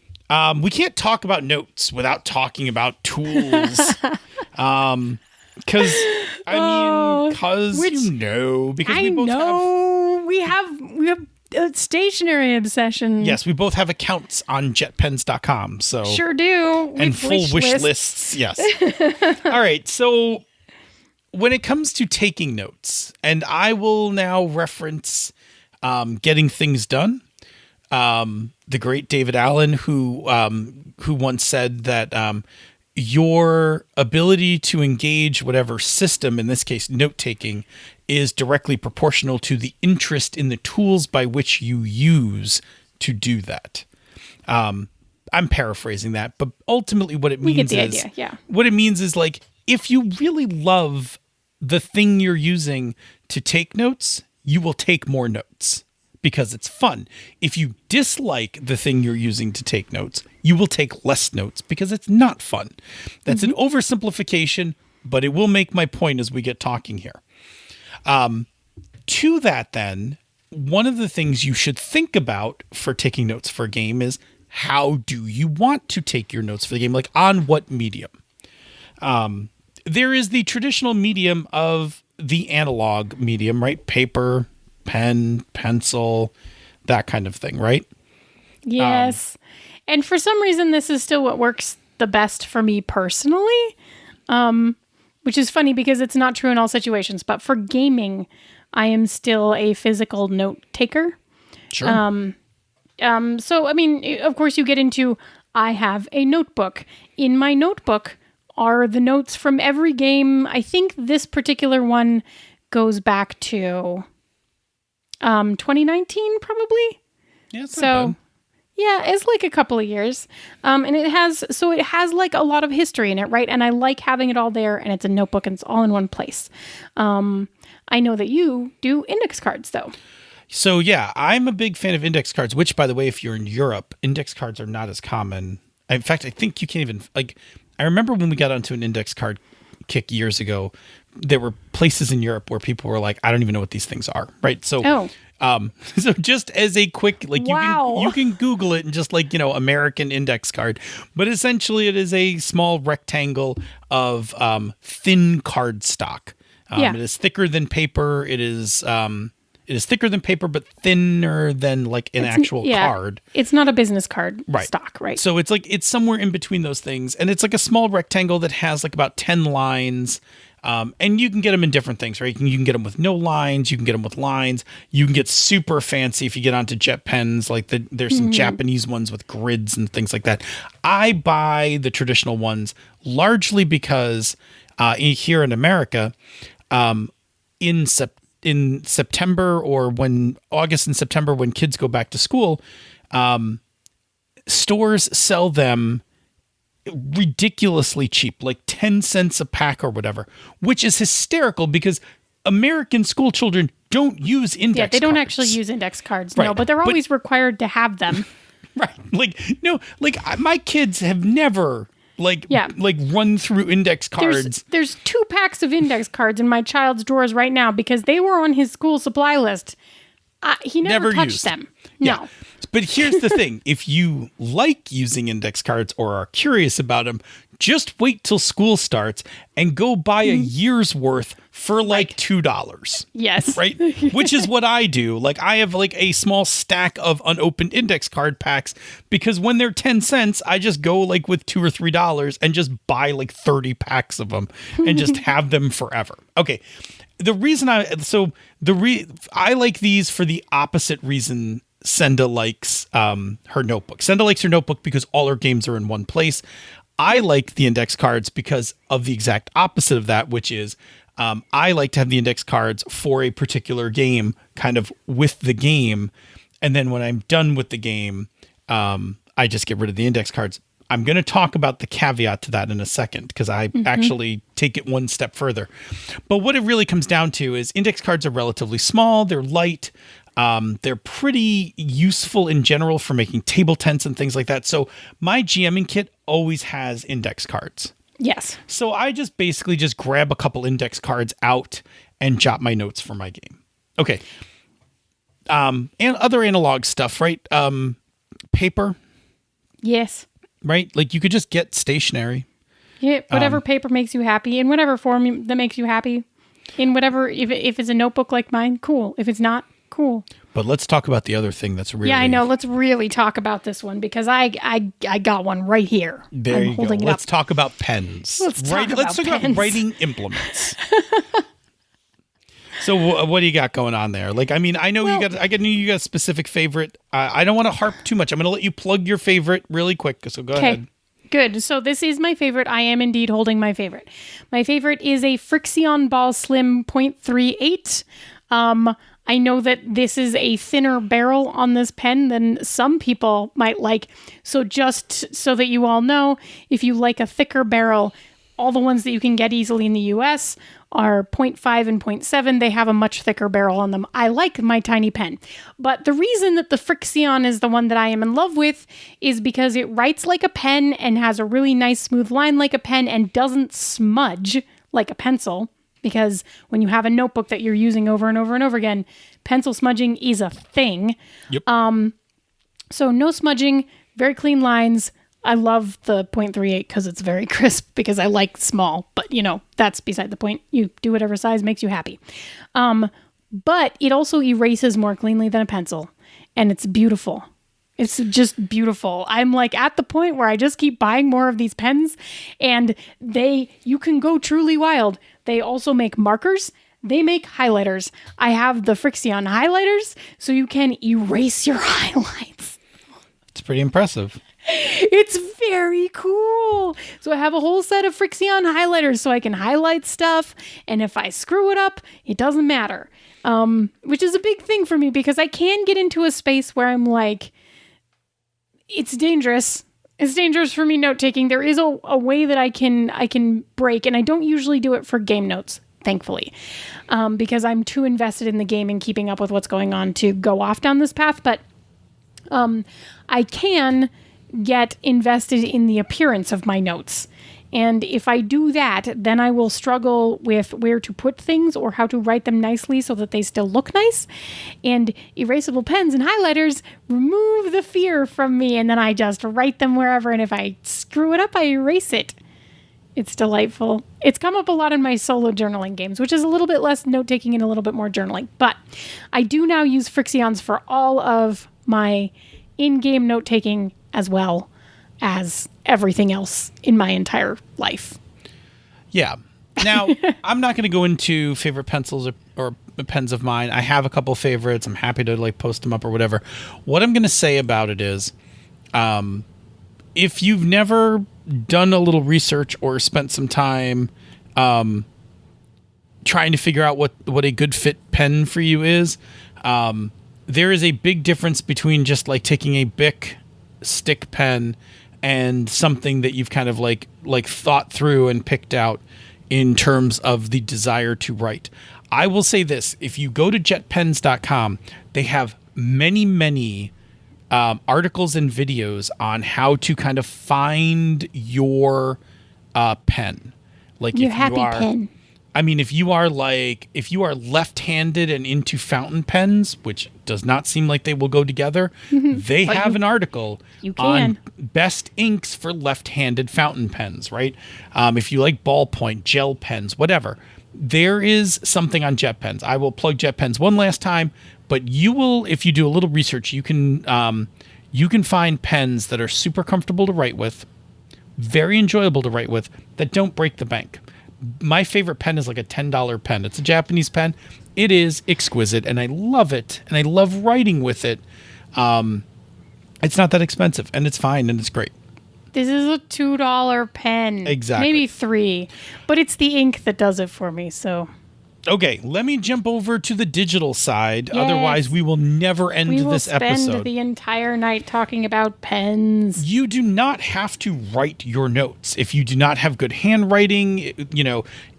We can't talk about notes without talking about tools. Because we have a stationary obsession. Yes, we both have accounts on jetpens.com. So sure do. And full wish lists. Yes. All right. So when it comes to taking notes, and I will now reference Getting Things Done. The great David Allen, who once said that your ability to engage whatever system, in this case, note-taking, is directly proportional to the interest in the tools by which you use to do that. I'm paraphrasing that, but ultimately what it means what it means is like, if you really love the thing you're using to take notes, you will take more notes because it's fun. If you dislike the thing you're using to take notes, you will take less notes because it's not fun. That's an oversimplification, but it will make my point as we get talking here. To that then, one of the things you should think about for taking notes for a game is, how do you want to take your notes for the game? Like, on what medium? There is the traditional medium of the analog medium, right? Paper, pen, pencil, that kind of thing, right? Yes. And for some reason, this is still what works the best for me personally, which is funny because it's not true in all situations. But for gaming, I am still a physical note taker. Sure. So, I mean, of course, you get into, I have a notebook. In my notebook are the notes from every game. I think this particular one goes back to 2019, probably. Yeah, it's not bad. Yeah, it's like a couple of years. And it has like a lot of history in it, right? And I like having it all there, and it's a notebook and it's all in one place. I know that you do index cards though. So yeah, I'm a big fan of index cards, which, by the way, if you're in Europe, index cards are not as common. In fact, I think you can't even, like, I remember when we got onto an index card kick years ago, there were places in Europe where people were like, I don't even know what these things are. Right. So, so just as a quick, like, you can Google it and just like, American index card, but essentially it is a small rectangle of, thin card stock. It is thicker than paper. It is thicker than paper, but thinner than like an actual card. It's not a business card stock, right? So it's somewhere in between those things. And it's like a small rectangle that has like about 10 lines. And you can get them in different things, right? You can get them with no lines. You can get them with lines. You can get super fancy if you get onto jet pens. Like there's some Japanese ones with grids and things like that. I buy the traditional ones largely because here in America, in September, or when August and September, when kids go back to school, stores sell them ridiculously cheap, like 10 cents a pack or whatever, which is hysterical because American school children don't use index cards. Yeah, they don't actually use index cards, Right. no, but they're always required to have them. Right. Like, no, like my kids have never like run through index cards. There's 2 packs of index cards in my child's drawers right now because they were on his school supply list. He never touched used them. Yeah. No. But here's the thing. If you like using index cards or are curious about them, just wait till school starts and go buy a year's worth for like $2. Yes. Right? Which is what I do. Like I have like a small stack of unopened index card packs because when they're 10 cents, I just go like with $2 or $3 and just buy like 30 packs of them and just have them forever. Okay. The reason I like these for the opposite reason Senda likes her notebook. Senda likes her notebook because all her games are in one place. I like the index cards because of the exact opposite of that, which is I like to have the index cards for a particular game kind of with the game. And then when I'm done with the game, I just get rid of the index cards. I'm going to talk about the caveat to that in a second because I actually take it one step further. But what it really comes down to is index cards are relatively small. They're light. They're pretty useful in general for making table tents and things like that. So my GMing kit always has index cards. Yes. So I just basically just grab a couple index cards out and jot my notes for my game. Okay. And other analog stuff, right? Paper. Yes. Right? Like you could just get stationery. Yeah, whatever paper makes you happy, in whatever form that makes you happy, in whatever, if it's a notebook like mine, cool. If it's not, cool. But let's talk about the other thing that's really... Yeah, I know. Let's really talk about this one because I got one right here. There you go. Let's talk about pens. Let's talk about writing implements. So what do you got going on there? Like, I mean, I know you got a specific favorite. I don't want to harp too much. I'm going to let you plug your favorite really quick. So go ahead. Good. So this is my favorite. I am indeed holding my favorite. My favorite is a Frixion Ball Slim .38. I know that this is a thinner barrel on this pen than some people might like. So just so that you all know, if you like a thicker barrel, all the ones that you can get easily in the US are 0.5 and 0.7. They have a much thicker barrel on them. I like my tiny pen. But the reason that the Frixion is the one that I am in love with is because it writes like a pen and has a really nice smooth line like a pen and doesn't smudge like a pencil. Because when you have a notebook that you're using over and over and over again, pencil smudging is a thing. Yep. So no smudging, very clean lines. I love the .38 because it's very crisp because I like small. But, that's beside the point. You do whatever size makes you happy. But it also erases more cleanly than a pencil. And it's beautiful. It's just beautiful. I'm like at the point where I just keep buying more of these pens and you can go truly wild. They also make markers. They make highlighters. I have the Frixion highlighters so you can erase your highlights. It's pretty impressive. It's very cool. So I have a whole set of Frixion highlighters so I can highlight stuff. And if I screw it up, it doesn't matter. Which is a big thing for me because I can get into a space where I'm like, it's dangerous. It's dangerous for me note-taking. There is a way that I can break, and I don't usually do it for game notes, thankfully, because I'm too invested in the game and keeping up with what's going on to go off down this path. But I can get invested in the appearance of my notes. And if I do that, then I will struggle with where to put things or how to write them nicely so that they still look nice. And erasable pens and highlighters remove the fear from me, and then I just write them wherever. And if I screw it up, I erase it. It's delightful. It's come up a lot in my solo journaling games, which is a little bit less note-taking and a little bit more journaling. But I do now use Frixions for all of my in-game note-taking as well as everything else in my entire life. Yeah. Now, I'm not going to go into favorite pencils or pens of mine. I have a couple favorites. I'm happy to post them up or whatever. What I'm going to say about it is, if you've never done a little research or spent some time trying to figure out what a good fit pen for you is, there is a big difference between just taking a Bic stick pen and something that you've kind of like thought through and picked out in terms of the desire to write. I will say this. If you go to jetpens.com, they have many articles and videos on how to kind of find your pen. Like Your if happy you are, pen. I mean, if you are left-handed and into fountain pens, which does not seem like they will go together, they have an article on best inks for left-handed fountain pens, right? If you like ballpoint, gel pens, whatever, there is something on jet pens. I will plug jet pens one last time, but you will, if you do a little research, you can find pens that are super comfortable to write with, very enjoyable to write with, that don't break the bank. My favorite pen is like a $10 pen. It's a Japanese pen. It is exquisite, and I love it, and I love writing with it. It's not that expensive, and it's fine, and it's great. This is a $2 pen. Exactly. Maybe $3. But it's the ink that does it for me, so... Okay, let me jump over to the digital side. Yes. Otherwise, we will never end this episode. We will spend the entire night talking about pens. You do not have to write your notes. If you do not have good handwriting,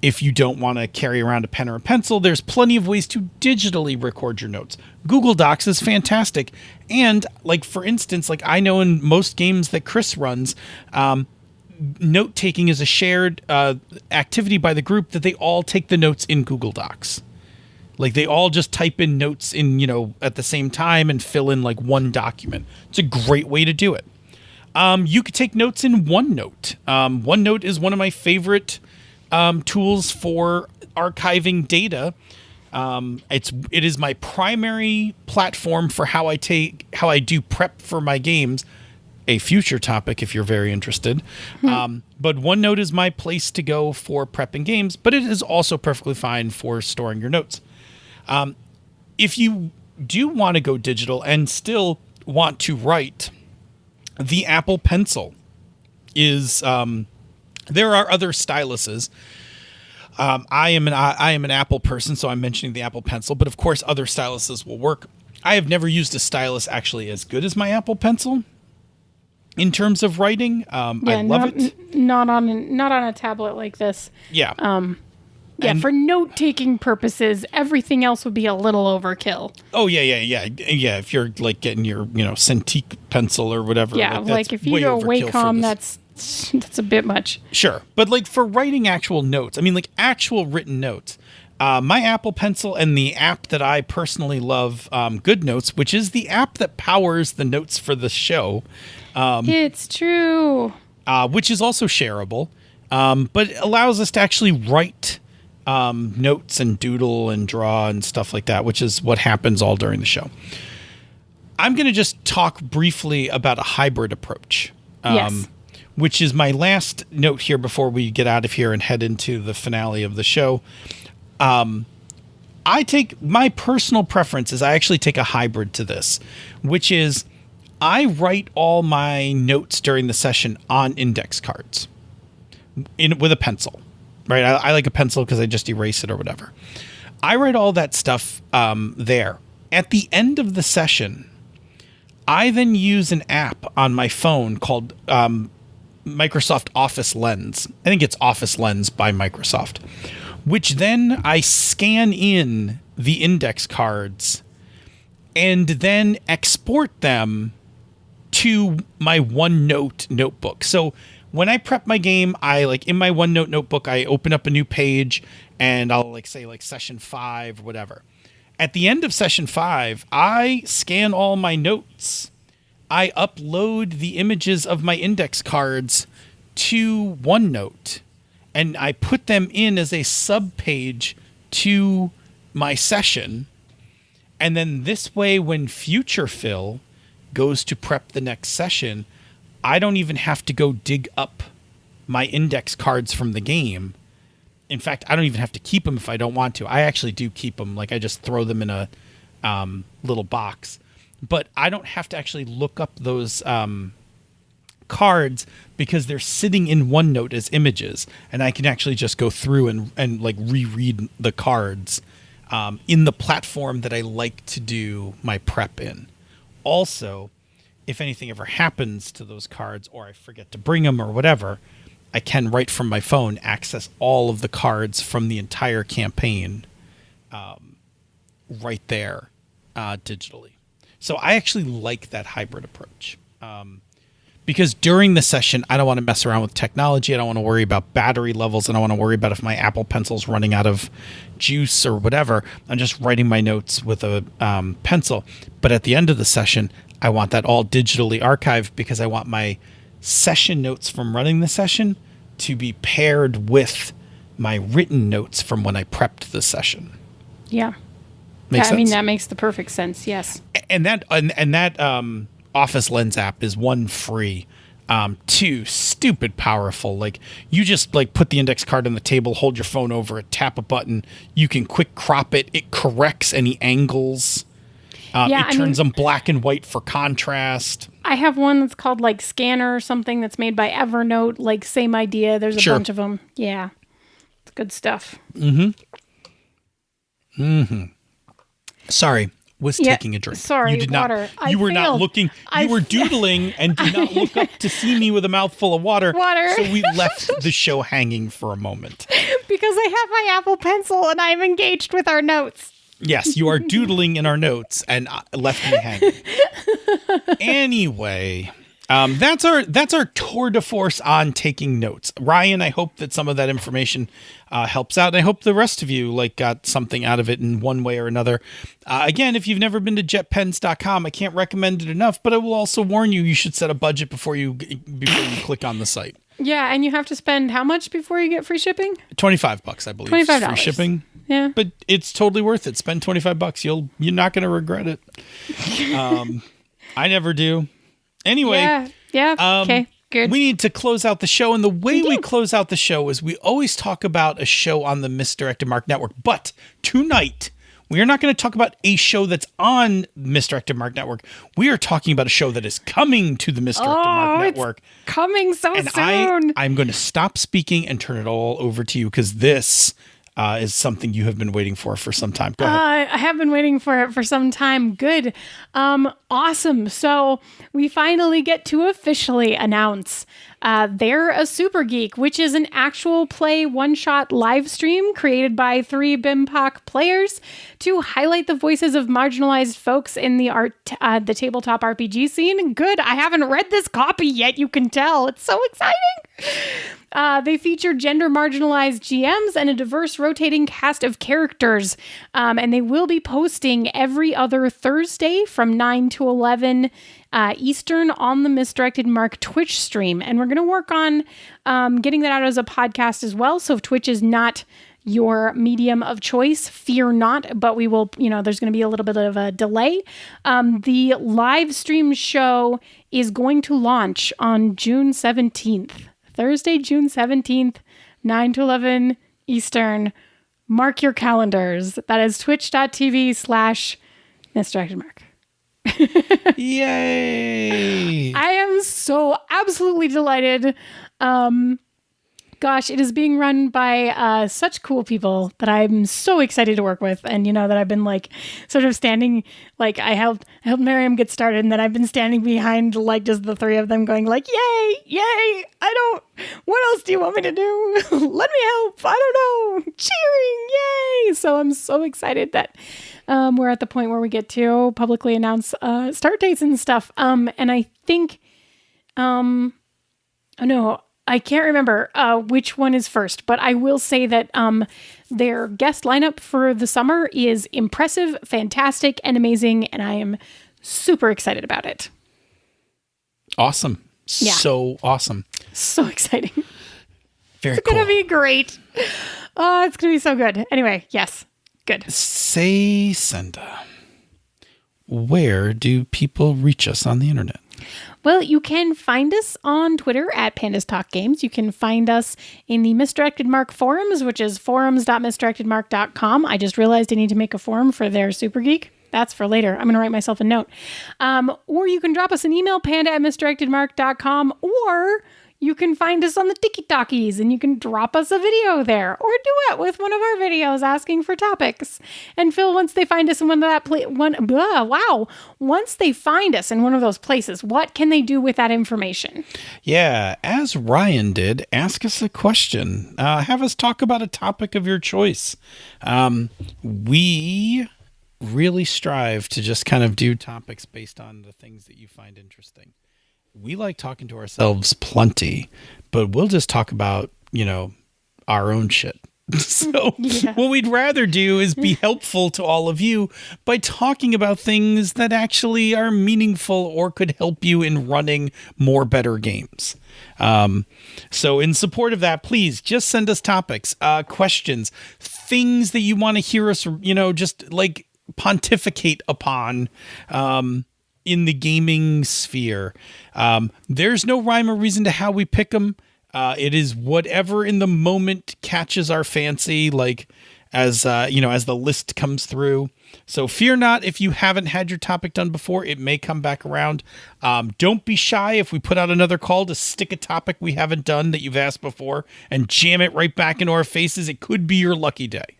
if you don't want to carry around a pen or a pencil, there's plenty of ways to digitally record your notes. Google Docs is fantastic. And, like, for instance, like I know in most games that Chris runs, note-taking is a shared activity by the group that they all take the notes in Google Docs. Like, they all just type in notes in, at the same time and fill in, like, one document. It's a great way to do it. You could take notes in OneNote. OneNote is one of my favorite tools for archiving data. It is my primary platform for how I do prep for my games. A future topic if you're very interested. But OneNote is my place to go for prepping games, but it is also perfectly fine for storing your notes. If you do want to go digital and still want to write, the Apple Pencil is, there are other styluses. I am an Apple person, so I'm mentioning the Apple Pencil, but of course other styluses will work. I have never used a stylus actually as good as my Apple Pencil. In terms of writing, I love it. Not on a tablet like this. Yeah. For note-taking purposes, everything else would be a little overkill. Oh, yeah. If you're, like, getting your, Cintiq pencil or whatever. Yeah, like if you go Wacom, that's a bit much. Sure. But, like, for writing actual notes, I mean, like, actual written notes, my Apple Pencil and the app that I personally love, GoodNotes, which is the app that powers the notes for the show. It's true. Which is also shareable, but allows us to actually write notes and doodle and draw and stuff like that, which is what happens all during the show. I'm going to just talk briefly about a hybrid approach, yes. Which is my last note here before we get out of here and head into the finale of the show. I take my personal preference is I actually take a hybrid to this, which is I write all my notes during the session on index cards with a pencil, right? I like a pencil because I just erase it or whatever. I write all that stuff there. At the end of the session, I then use an app on my phone called Microsoft Office Lens. I think it's Office Lens by Microsoft, which then I scan in the index cards and then export them to my OneNote notebook. So when I prep my game, I in my OneNote notebook, I open up a new page and I'll say session 5 or whatever. At the end of session 5, I scan all my notes. I upload the images of my index cards to OneNote and I put them in as a sub-page to my session. And then this way, when future Phil goes to prep the next session, I don't even have to go dig up my index cards from the game. In fact, I don't even have to keep them if I don't want to. I actually do keep them. Like, I just throw them in a little box. But I don't have to actually look up those cards because they're sitting in OneNote as images. And I can actually just go through and reread the cards in the platform that I like to do my prep in. Also, if anything ever happens to those cards or I forget to bring them or whatever, I can, right from my phone, access all of the cards from the entire campaign right there digitally. So I actually like that hybrid approach. Because during the session, I don't want to mess around with technology. I don't want to worry about battery levels. I don't want to worry about if my Apple Pencil's running out of juice or whatever. I'm just writing my notes with a pencil. But at the end of the session, I want that all digitally archived because I want my session notes from running the session to be paired with my written notes from when I prepped the session. Yeah. Makes sense? I mean, that makes the perfect sense. Yes. And that Office Lens app is 1 free, 2 stupid powerful. Like you just like put the index card on the table, hold your phone over it, tap a button. You can quick crop it. It corrects any angles. It turns them black and white for contrast. I have one that's called like Scanner or something that's made by Evernote. Like same idea. There's a bunch of them. Yeah, it's good stuff. Sorry. Was taking a drink. Sorry, you did water. Not. You were not looking. You were doodling and did not look up to see me with a mouthful of water. So we left the show hanging for a moment because I have my Apple Pencil and I'm engaged with our notes. Yes, you are doodling in our notes and left me hanging. Anyway, that's our tour de force on taking notes. Ryan, I hope that some of that information helps out. And I hope the rest of you got something out of it in one way or another. Again, if you've never been to jetpens.com, I can't recommend it enough, but I will also warn you should set a budget before you click on the site. Yeah, and you have to spend how much before you get free shipping? $25, I believe. $25 free shipping. Yeah. But it's totally worth it. Spend $25. You're not going to regret it. I never do. Anyway. Yeah. Okay. Good. We need to close out the show. And the way we close out the show is we always talk about a show on the Misdirected Mark Network. But tonight, we are not going to talk about a show that's on Misdirected Mark Network. We are talking about a show that is coming to the Misdirected Mark Network. It's coming so soon. I'm going to stop speaking and turn it all over to you because this is something you have been waiting for some time. Go ahead. I have been waiting for it for some time. Good. Awesome. So we finally get to officially announce They're a Super Geek, which is an actual play one-shot live stream created by 3 BIMPOC players to highlight the voices of marginalized folks in the the tabletop RPG scene. Good. I haven't read this copy yet. You can tell. It's so exciting. They feature gender marginalized GMs and a diverse rotating cast of characters. And they will be posting every other Thursday from 9 to 11 Eastern on the Misdirected Mark Twitch stream. And we're going to work on getting that out as a podcast as well. So if Twitch is not your medium of choice, fear not, but we will, there's going to be a little bit of a delay. The live stream show is going to launch on June 17th. Thursday, June 17th, 9 to 11 Eastern. Mark your calendars. That is twitch.tv/misdirectedmark. Yay! I am so absolutely delighted. Gosh, it is being run by such cool people that I'm so excited to work with. And, that I've been sort of standing, I helped Miriam get started. And then I've been standing behind just the 3 of them going yay, yay. What else do you want me to do? Let me help. I don't know. Cheering. Yay. So I'm so excited that we're at the point where we get to publicly announce start dates and stuff. And I think, I can't remember which one is first, but I will say that their guest lineup for the summer is impressive, fantastic, and amazing, and I am super excited about it. Awesome. Yeah. So awesome. So exciting. Very It's going to be great. Oh, it's going to be so good. Anyway, yes. Good. Say, Senda, where do people reach us on the internet? Well, you can find us on Twitter at Pandas Talk Games. You can find us in the Misdirected Mark forums, which is forums.misdirectedmark.com. I just realized I need to make a forum for their Super Geek. That's for later. I'm going to write myself a note. Or you can drop us an email, panda@misdirectedmark.com, or you can find us on the TikTokies and you can drop us a video there or do it with one of our videos asking for topics. And Phil, once they find us in one of that once they find us in one of those places, what can they do with that information? Yeah, as Ryan did, ask us a question. Have us talk about a topic of your choice. We really strive to just kind of do topics based on the things that you find interesting. We like talking to ourselves plenty, but we'll just talk about, our own shit. So what we'd rather do is be helpful to all of you by talking about things that actually are meaningful or could help you in running more better games. So in support of that, please just send us topics, questions, things that you want to hear us, just like pontificate upon, in the gaming sphere. There's no rhyme or reason to how we pick them. It is whatever in the moment catches our fancy, like as the list comes through. So fear not if you haven't had your topic done before, it may come back around. Don't be shy if we put out another call to stick a topic we haven't done that you've asked before and jam it right back into our faces. It could be your lucky day.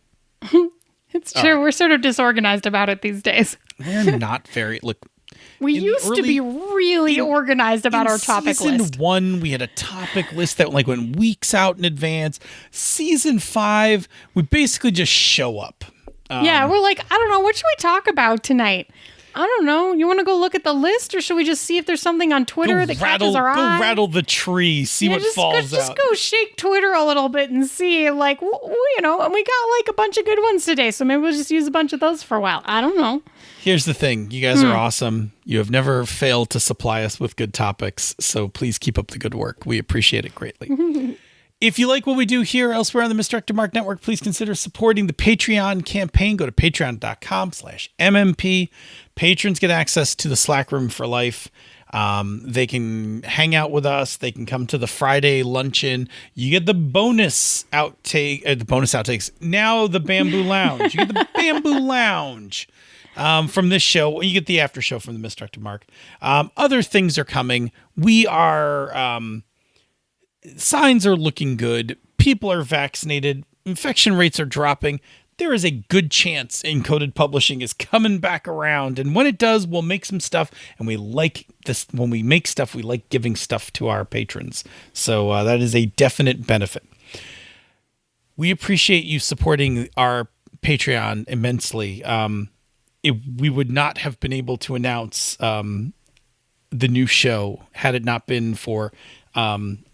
It's true. We're sort of disorganized about it these days. We're not very... Look, we used to be really organized about our topic list. Season 1, we had a topic list that went weeks out in advance. Season 5, we basically just show up. We're like, I don't know, what should we talk about tonight? I don't know. You want to go look at the list, or should we just see if there's something on Twitter that catches our eye? Go rattle the tree, see what falls out. Just go shake Twitter a little bit and see, and we got a bunch of good ones today, so maybe we'll just use a bunch of those for a while. I don't know. Here's the thing. You guys are awesome. You have never failed to supply us with good topics, so please keep up the good work. We appreciate it greatly. If you like what we do here or elsewhere on the Misdirected Mark Network, please consider supporting the Patreon campaign. Go to patreon.com/MMP. Patrons get access to the Slack room for life. They can hang out with us. They can come to the Friday luncheon. You get the bonus outtakes. Now the Bamboo Lounge. You get the Bamboo Lounge from this show. You get the after show from the Misdirected Mark. Other things are coming. We are... signs are looking good. People are vaccinated. Infection rates are dropping. There is a good chance Encoded Publishing is coming back around. And when it does, we'll make some stuff. And we like this. When we make stuff, we like giving stuff to our patrons. So that is a definite benefit. We appreciate you supporting our Patreon immensely. We would not have been able to announce the new show had it not been for...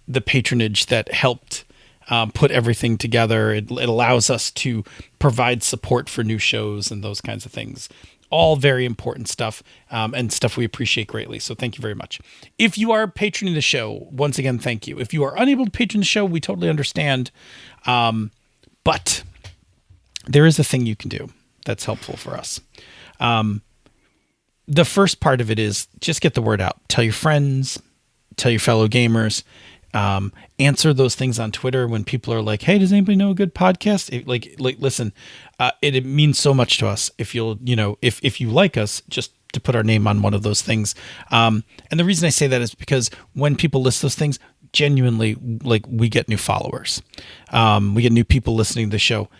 the patronage that helped put everything together. It allows us to provide support for new shows and those kinds of things. All very important stuff, and stuff we appreciate greatly. So thank you very much. If you are patroning the show, once again, thank you. If you are unable to patron the show, we totally understand. But there is a thing you can do that's helpful for us. The first part of it is just get the word out. Tell your friends, tell your fellow gamers. Answer those things on Twitter when people are like, "Hey, does anybody know a good podcast?" Listen, it means so much to us if you'll, if you like us, just to put our name on one of those things. And the reason I say that is because when people list those things, genuinely, we get new followers, we get new people listening to the show.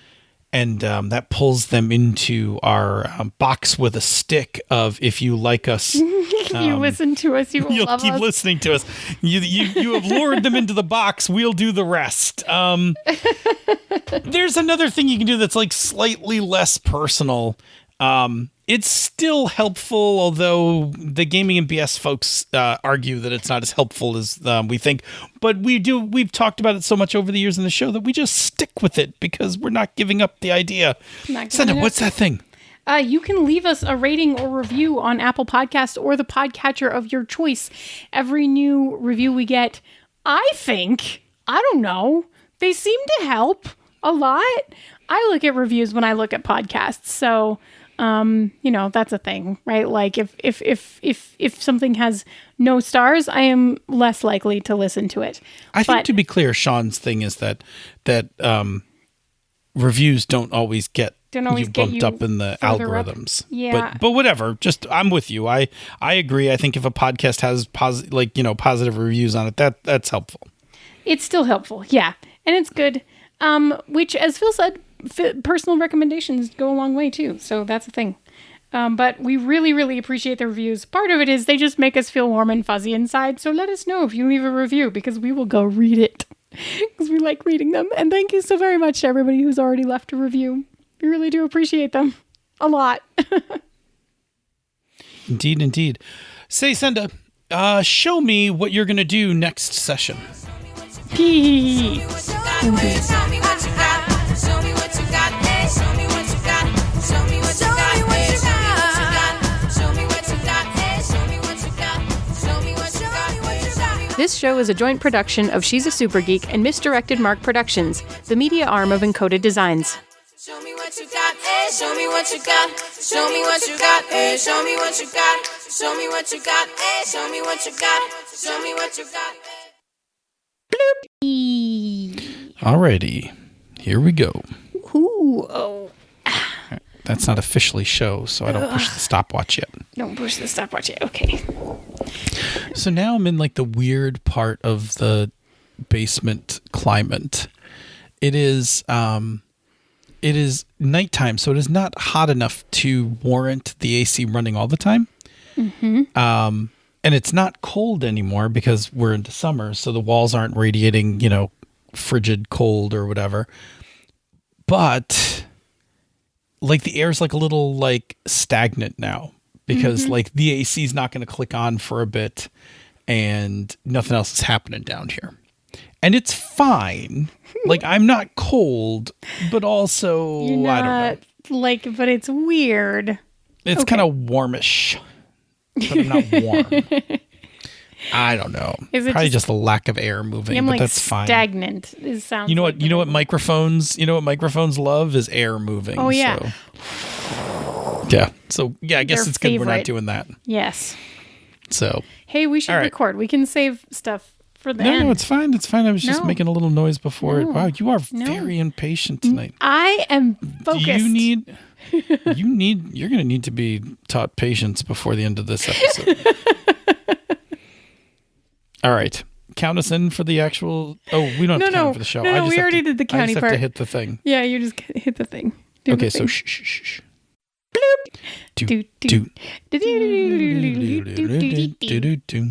And that pulls them into our box with a stick of, if you like us, if you listen to us, you'll love keep us. listening to us. You have lured them into the box. We'll do the rest. There's another thing you can do that's slightly less personal. It's still helpful, although the Gaming and BS folks argue that it's not as helpful as we think. But we've talked about it so much over the years in the show that we just stick with it because we're not giving up the idea. Senda, what's that thing? You can leave us a rating or review on Apple Podcasts or the podcatcher of your choice. Every new review we get, I don't know, they seem to help a lot. I look at reviews when I look at podcasts, so... that's a thing, right? Like if something has no stars, I am less likely to listen to it. I think, to be clear, Sean's thing is that reviews don't always get bumped up in the algorithms. Yeah. But whatever, just I'm with you. I agree. I think if a podcast has positive reviews on it, that's helpful. It's still helpful, yeah. And it's good. Which, as Phil said, personal recommendations go a long way, too. So that's a thing. But we really, really appreciate the reviews. Part of it is they just make us feel warm and fuzzy inside. So let us know if you leave a review, because we will go read it. Because we like reading them. And thank you so very much to everybody who's already left a review. We really do appreciate them. A lot. Indeed, indeed. Say, Senda, show me what you're going to do next session. Pee. This show is a joint production of She's a Super Geek and Misdirected Mark Productions, the media arm of Encoded Designs. Show me what you got, eh? Show me what you got. Show me what you got, eh? Show me what you got. Show me what you got, eh? Show me what you got. Show me what you got, eh? Alrighty, here we go. Ooh, oh. That's not officially show, so I don't push the stopwatch yet. Don't push the stopwatch yet. Okay. So now I'm in like the weird part of the basement climate. It is nighttime, so it is not hot enough to warrant the AC running all the time. Mm-hmm. And it's not cold anymore because we're into summer, so the walls aren't radiating, frigid cold or whatever. But like the air's like a little like stagnant now because like the AC is not going to click on for a bit and nothing else is happening down here. And it's fine. Like I'm not cold, but also You're not, I don't know. but it's weird. It's kind of warmish, but I'm not warm. I don't know. Is it probably just a lack of air moving, but that's fine. Stagnant. It sounds. You know what microphones love is air moving. Oh yeah. So. Yeah. So yeah, I guess Their it's good we're favorite. not doing that. Yes. So. Hey, we should All right. record. We can save stuff for the end. No, it's fine. It's fine. I was just No. making a little noise before it. No. Wow, you are No. very impatient tonight. I am focused. You're going to need to be taught patience before the end of this episode. All right. Count us in for the actual. Oh, we don't have to count for the show. No, we already did the county I just part. have to hit the thing. Yeah, you just hit the thing. Do Okay, the so thing. shh. Bloop. Do, Do, do. do. Do.